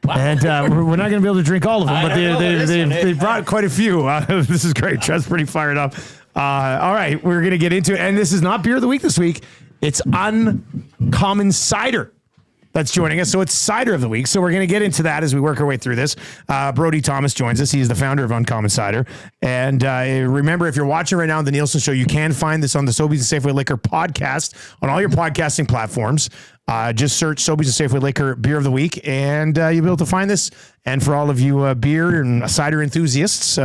And we're not going to be able to drink all of them, but they brought quite a few. This is great. Trev's pretty fired up. All right, we're going to get into it. And this is not Beer of the Week this week. It's Uncommon Cider that's joining us. So it's Cider of the Week. So we're going to get into that as we work our way through this. Brody Thomas joins us. He's the founder of Uncommon Cider. And remember, if you're watching right now on the Nielsen Show, you can find this on the Sobeys Safeway Liquor podcast on all your podcasting platforms. Just search Sobeys Safeway Liquor Beer of the Week, and you'll be able to find this. And for all of you beer and cider enthusiasts,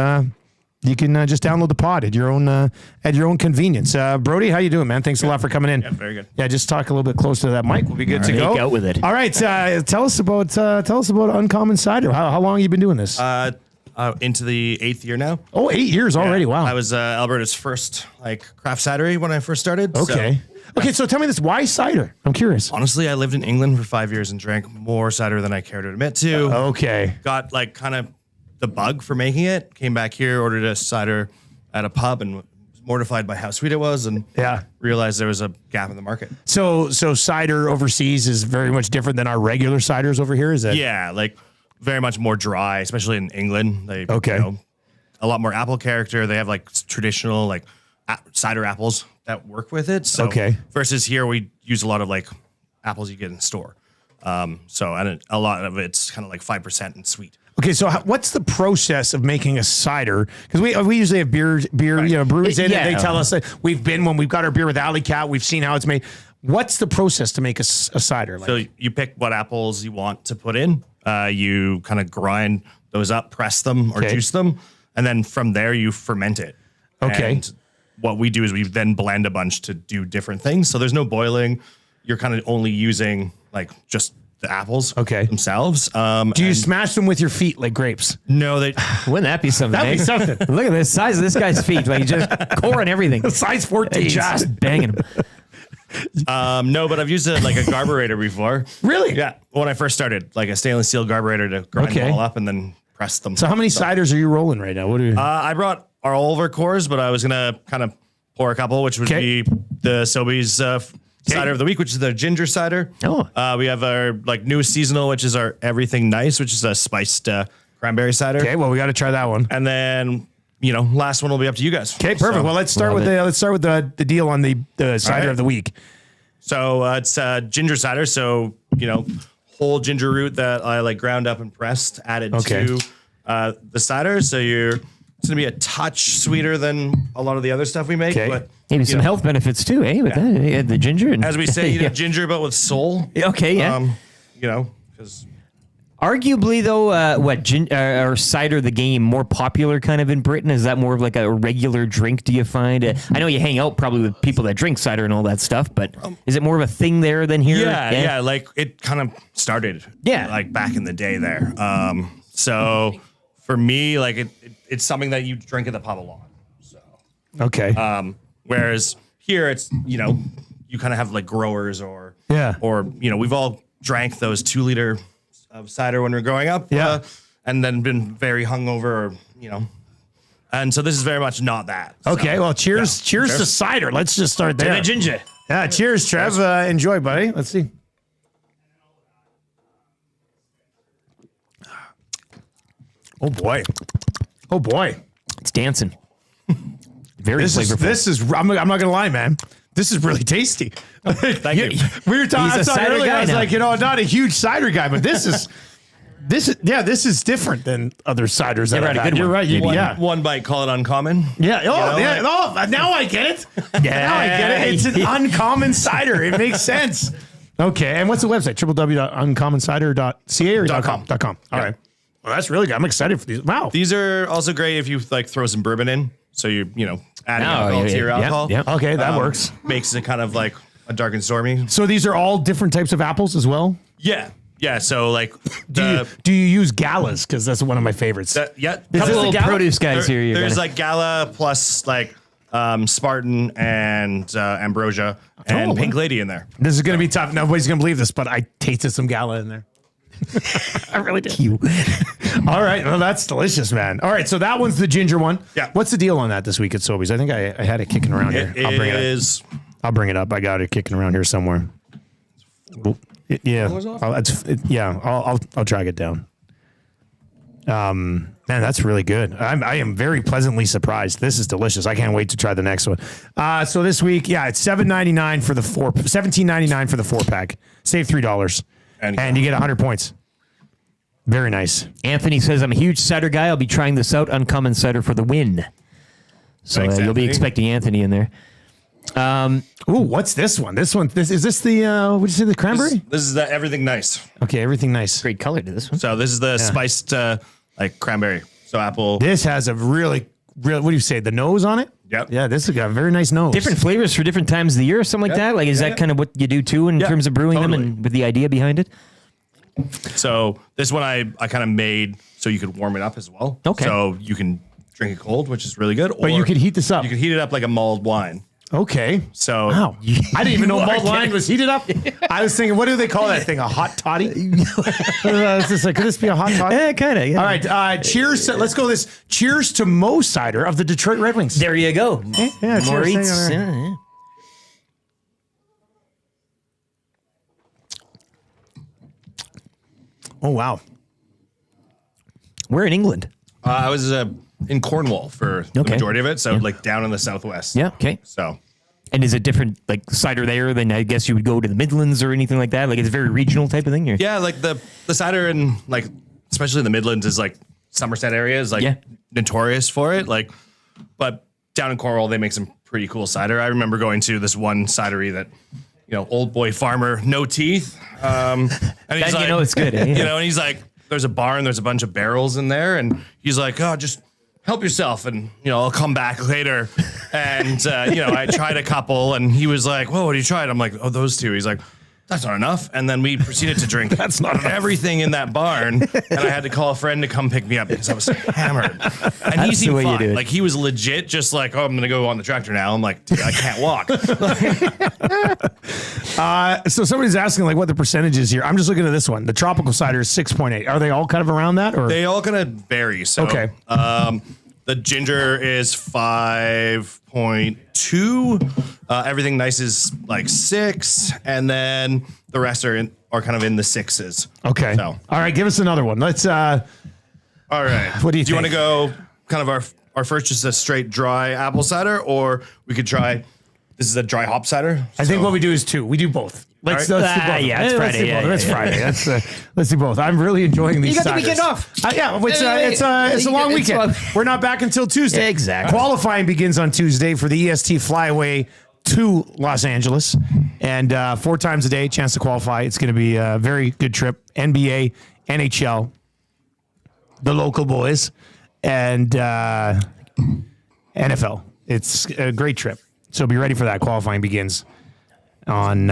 you can just download the pod at your own convenience. Brody, how you doing, man? Thanks a lot for coming in. Yeah, very good. Yeah, just talk a little bit closer to that mic. We'll be good to go. Make out with it. All right, tell us about Uncommon Cider. How long have you been doing this? Into the 8th year now. Oh, 8 years already. Wow. I was Alberta's first craft cidery when I first started. Okay. Okay, so tell me this. Why cider? I'm curious. Honestly, I lived in England for 5 years and drank more cider than I care to admit to. Okay. Got kind of the bug for making it. Came back here, ordered a cider at a pub, and was mortified by how sweet it was, and realized there was a gap in the market. So cider overseas is very much different than our regular ciders over here, is it? Yeah, very much more dry, especially in England. They a lot more apple character. They have traditional cider apples that work with it. So versus here, we use a lot of apples you get in the store. And a lot of it's kind of 5% and sweet. Okay, so what's the process of making a cider? Because we usually have beer, right. Breweries in it. They tell us that we've got our beer with Alley Cat. We've seen how it's made. What's the process to make a cider? So you pick what apples you want to put in. You kind of grind those up, press them or juice them, and then from there you ferment it. Okay. And what we do is we then blend a bunch to do different things. So there's no boiling. You're kind of only using just the apples themselves. Do you smash them with your feet like grapes? No, wouldn't that be something? That'd be something. Look at the size of this guy's feet. Just core and everything. Size 14. Just banging them. No, but I've used a garburator before. Really? Yeah. When I first started, a stainless steel garburator to grind them all up and then press them. So how many ciders are you rolling right now? What do you? I brought all of our cores, but I was gonna kind of pour a couple, which would be the Sobeys Cider of the Week, which is the Ginger Cider. Oh. We have our newest seasonal, which is our Everything Nice, which is a spiced cranberry cider. Okay, well we got to try that one. And then last one will be up to you guys. Okay, perfect. Well, let's start with the deal on the cider of the week. So it's Ginger Cider. So whole ginger root that I ground up and pressed, added to the cider. So it's gonna be a touch sweeter than a lot of the other stuff we make, but maybe some health benefits too, with that, the ginger. And as we say, ginger but with soul. Okay, yeah. Because arguably though, or cider the game more popular kind of in Britain? Is that more of a regular drink? Do you find? I know you hang out probably with people that drink cider and all that stuff, but is it more of a thing there than here? Yeah. It kind of started. Back in the day there. So for me, it's something that you drink at the pub a lot. So whereas here it's you kind of have and or we've all drank those 2 liter of cider when we were growing up, and then been very hungover, and so this is very much not that. Okay, well, cheers to cider. Let's just start there. The ginger. Yeah, cheers, Trev. Enjoy, buddy. Let's see. Oh boy, it's dancing. Very flavorful. I'm not gonna lie, man. This is really tasty. Thank you. We were talking earlier. I was not a huge cider guy, but this is different than other ciders that I've had. You're right. One bite, call it uncommon. Yeah. Oh, now I get it. Now I get it. It's an uncommon cider. It makes sense. Okay. And what's the website? www.uncommoncider.ca or .com. All right. Well, that's really good. I'm excited for these. Wow. These are also great if you throw some bourbon in. So adding alcohol to your alcohol. Yep. Okay, that works. Makes it kind of like a dark and stormy. So these are all different types of apples as well? Yeah. Yeah. So do you use galas? Because that's one of my favorites. Yeah. Couple little produce guys here. There's Gala plus Spartan and Ambrosia and Pink Lady in there. This is going to be tough. Nobody's going to believe this, but I tasted some Gala in there. I really did. All right. Well, that's delicious, man. All right. So that one's the ginger one. Yeah. What's the deal on that this week at Sobeys? I think I had it kicking around here. I'll bring it up. I got it kicking around here somewhere. I'll track it down. Man, that's really good. I am very pleasantly surprised. This is delicious. I can't wait to try the next one. So this week, it's $17.99 for the 4-pack. Save $3, and you get 100 points. Very nice. Anthony says, I'm a huge cider guy. I'll be trying this out. Uncommon Cider for the win. So Thanks, you'll be expecting Anthony in there. What's this one? Is this the what'd you say, the cranberry? This is the Everything Nice. Okay, everything nice. Great color to this one. So this is the spiced like cranberry. So apple. This has a really what do you say? The nose on it? Yep. Yeah, this has got a very nice nose. Different flavors for different times of the year or something like that? Like, is that kind of what you do too in terms of brewing them and with the idea behind it? So this one I kind of made so you could warm it up as well. Okay. So you can drink it cold, which is really good. But you could heat this up. You could heat it up like a mulled wine. Okay. So wow. I didn't even know mulled wine was heated up. I was thinking, what do they call that thing? A hot toddy? It's just like, could this be a hot toddy? Yeah, kind of. Yeah. All right. Cheers. Let's go this. Cheers to Mo Cider of the Detroit Red Wings. There you go. Yeah, More cheers. eats. Yeah. Oh, wow. We're in England. I was in Cornwall for the majority of it. So like down in the southwest. Yeah. Okay. So. And is it different, like cider there than I guess you would go to the Midlands or anything like that? Like it's a very regional type of thing? Or? Yeah, like the cider in like, especially the Midlands is like Somerset area is like notorious for it. Like, but down in Cornwall, they make some pretty cool cider. I remember going to this one cidery that, old boy farmer, no teeth. And he's like, it's good. And he's like, there's a barn, there's a bunch of barrels in there. And he's like, oh, just help yourself. And, I'll come back later. And, I tried a couple and he was like, whoa, what did you try? And I'm like, oh, those two. He's like, that's not enough. And then we proceeded to drink That's not enough. everything in that barn. And I had to call a friend to come pick me up because I was hammered. And he seemed fine. Like he was legit just like, oh, I'm going to go on the tractor now. I'm like, dude, I can't walk. So somebody's asking like what the percentage is here. I'm just looking at this one. The tropical cider is 6.8. Are they all kind of around that? Or They all kind of vary. So, okay. The ginger is 5.2. Everything nice is like 6, and then the rest are kind of in the 6s. Okay. So, all right, give us another one. Let's. all right. What do you Do you think? want to go kind of our first just a straight dry apple cider, or we could try. This is a dry hop cider. I think what we do is 2. We do both. Let's do both. Yeah, it's Friday. It's Friday. Let's do both. I'm really enjoying these. You got the ciders. weekend off. It's a long weekend. We're not back until Tuesday. Exactly. Qualifying begins on Tuesday for the EST Flyaway to Los Angeles, and 4 times a day, chance to qualify. It's going to be a very good trip. NBA, NHL, the local boys, and NFL. It's a great trip. So be ready for that. Qualifying begins on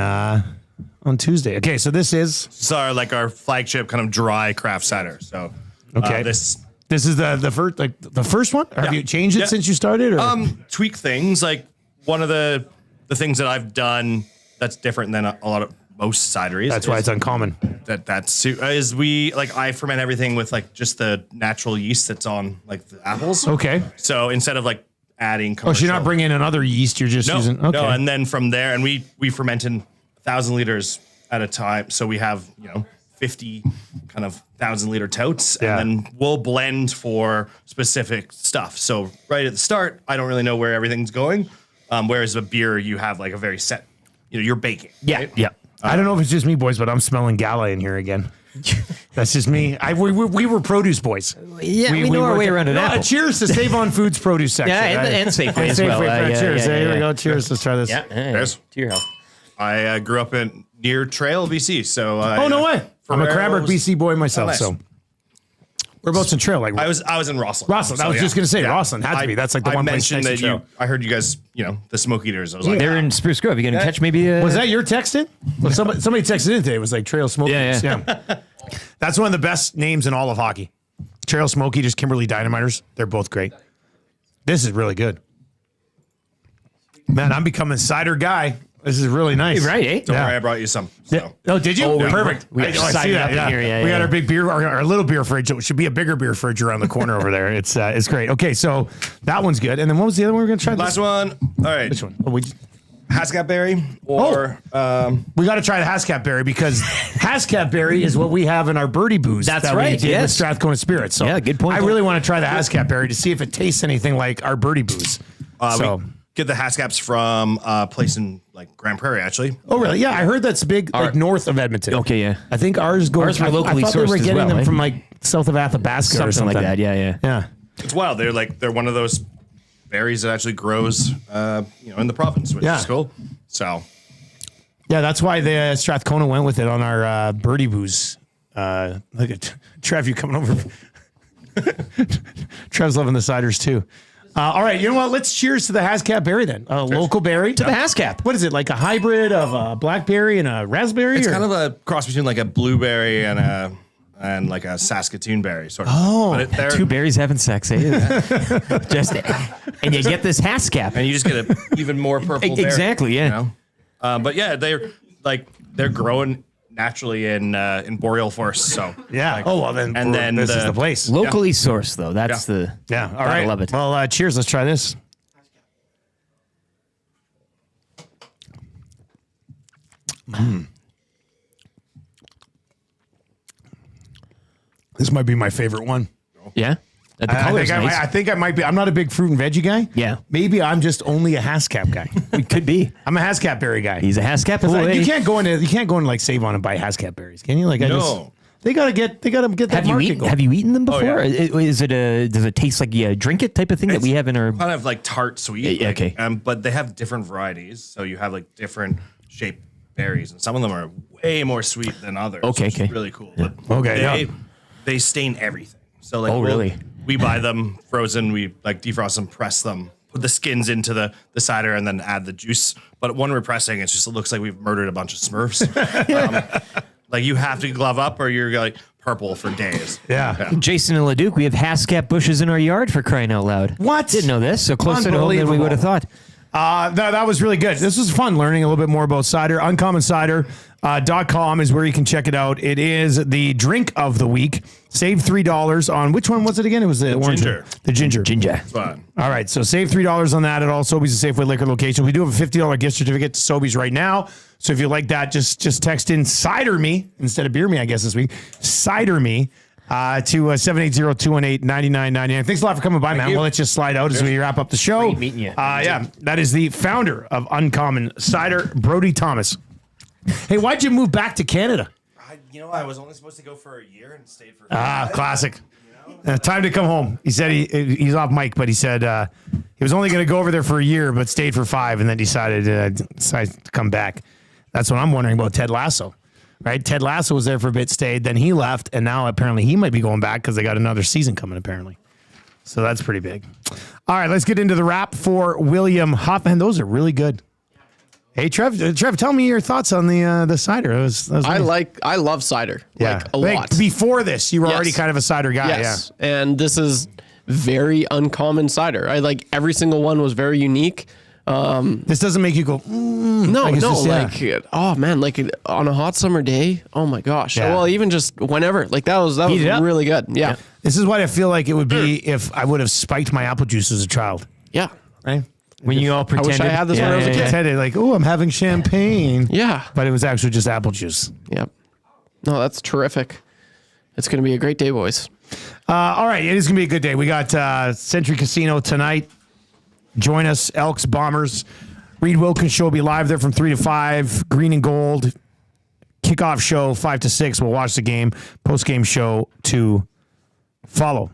Tuesday. Okay, so this is our flagship kind of dry craft cider. So this is the first one. Or have you changed it since you started? Or? Tweak things. Like one of the things that I've done that's different than a lot of most cideries. That's why it's uncommon. I ferment everything with like just the natural yeast that's on like the apples. Okay. So instead of like adding commercial. Oh, so you're not bringing in another yeast. You're just using. Okay. No, and then from there, and we ferment in 1,000 liters at a time. So we have 50 kind of 1,000-liter totes, and then we'll blend for specific stuff. So right at the start, I don't really know where everything's going. Whereas a beer, you have like a very set. You're baking. Yeah. Right? Yeah. I don't know if it's just me, boys, but I'm smelling Gala in here again. That's just me. We were produce boys. Yeah, we know our way around an apple. Cheers to Save On Foods produce section. Yeah, and Safeway as well. Cheers. Here we go. Cheers. Let's try this. Yeah. Cheers. To your health. I grew up near Trail, BC. So oh no way! I'm a Cranbrook, BC boy myself. nice. So whereabouts in Trail? Like I was in Rossland. Rossland. I was just gonna say Rossland had to be. That's like the I one place mentioned next to that Trail. I heard you guys, the smoke eaters. I was like, They're in Spruce Grove. You gonna catch maybe? Was that your texting? Well, somebody texted in today. It was like Trail Smoke Eaters. Yeah. That's one of the best names in all of hockey. Trail Smoke Eaters, Kimberly Dynamiters. They're both great. This is really good. Man, I'm becoming a cider guy. This is really nice. Right, eh? don't worry, I brought you some. So. Yeah. Oh, did you? Perfect. We I got see cider that. up in here, yeah, We got yeah. our big beer, our little beer fridge. It should be a bigger beer fridge around the corner over there. It's great. Okay, so that one's good. And then what was the other one we were going to try? Last one. All right. Which one? Haskap berry or we got to try the Haskap berry because Haskap berry is what we have in our Brody booze. That's that right, We did yes. with Strathcona Spirits. So Yeah, good point. I really want to try the Haskap berry to see if it tastes anything like our Brody booze. we get the Haskaps from a place in like Grand Prairie, actually. Oh, really? Yeah, I heard that's big, like north of Edmonton. Okay, yeah. I think ours go. Ours were locally I thought they sourced were as getting well, them eh? from like south of Athabasca or something like that. Yeah. Yeah. It's wild. They're one of those berries that actually grows, in the province, which is cool. So, yeah, that's why the Strathcona went with it on our Birdie booze. Look at Trev, you coming over? Trev's loving the ciders too. All right, you know what? Let's cheers to the Haskap berry then. A local berry To the Haskap. What is it? Like a hybrid of a blackberry and a raspberry? it's kind of a cross between like a blueberry and like a Saskatoon berry sort of. Oh, they're, Two berries having sex, eh? And you get this Haskap. and you just get an even more purple berry. Exactly, yeah. But yeah, they're growing naturally in boreal forests. So yeah. Then this is the place. Locally sourced, though. That's the. Yeah. All gotta right. love it. Well, cheers. Let's try this. This might be my favorite one. Yeah? The color's nice. I think I might be. I'm not a big fruit and veggie guy. Yeah. Maybe I'm just only a Haskap guy. It could be. I'm a Haskap berry guy. He's a Haskap. You can't go into like Save On and buy Haskap berries, can you? Like No. they gotta get that market going. Have you eaten them before? Oh, yeah. Does it taste like you drink it type of thing that we have in our? kind of like tart sweet. Yeah, like, okay. But they have different varieties, so you have like different shaped berries, and some of them are way more sweet than others. Okay, which is okay. really cool. But Okay, they stain everything. So like, really? We buy them frozen. We like defrost them, press them, put the skins into the cider, and then add the juice. But when we're pressing, it looks like we've murdered a bunch of Smurfs. Like you have to glove up, or you're like purple for days. Yeah. Jason and Leduc, we have Haskap bushes in our yard for crying out loud. What? Didn't know this. So closer to home than we would have thought. That was really good. This was fun learning a little bit more about cider. UncommonCider.com is where you can check it out. It is the drink of the week. Save $3 on which one was it again? It was the orange ginger. one. The ginger. Ginger. Fun. All right, so save $3 on that at all Sobeys Safeway Liquor locations. We do have a $50 gift certificate to Sobeys right now. So if you like that, just text in Cider Me instead of Beer Me, I guess this week. Cider Me to 780-218-9999. Thanks a lot for coming by, man. you. We'll let you slide out as we wrap up the show. Great meeting you. Yeah, that is the founder of Uncommon Cider, Brody Thomas. Hey, why'd you move back to Canada? I was only supposed to go for a year and stayed for. Classic. Time to come home. He said he's off mic, but he said he was only going to go over there for a year, but stayed for 5, and then decided to come back. That's what I'm wondering about Ted Lasso, right? Ted Lasso was there for a bit, stayed, then he left, and now apparently he might be going back because they got another season coming, apparently. So that's pretty big. All right, let's get into the wrap for William Hoffman. Those are really good. Hey, Trev, tell me your thoughts on the cider. That was nice. I love cider. Like a lot. Before this, you were Yes. already kind of a cider guy. Yes. And this is very uncommon cider. I like every single one was very unique. This doesn't make you go, No, I guess just, oh man, like on a hot summer day. Oh my gosh. Yeah. Well, even just whenever, like that was Heat it up. really good. Yeah. This is what I feel like it would be if I would have spiked my apple juice as a child. Yeah. Right? When you all pretended. wish I had this when I was a kid. Pretended like, oh, I'm having champagne. Yeah. But it was actually just apple juice. Yep. No, that's terrific. It's going to be a great day, boys. All right. It is going to be a good day. We got Century Casino tonight. Join us, Elks, Bombers. Reed Wilkins show will be live there from 3 to 5. Green and Gold. Kickoff show 5 to 6. We'll watch the game. Post-game show to follow.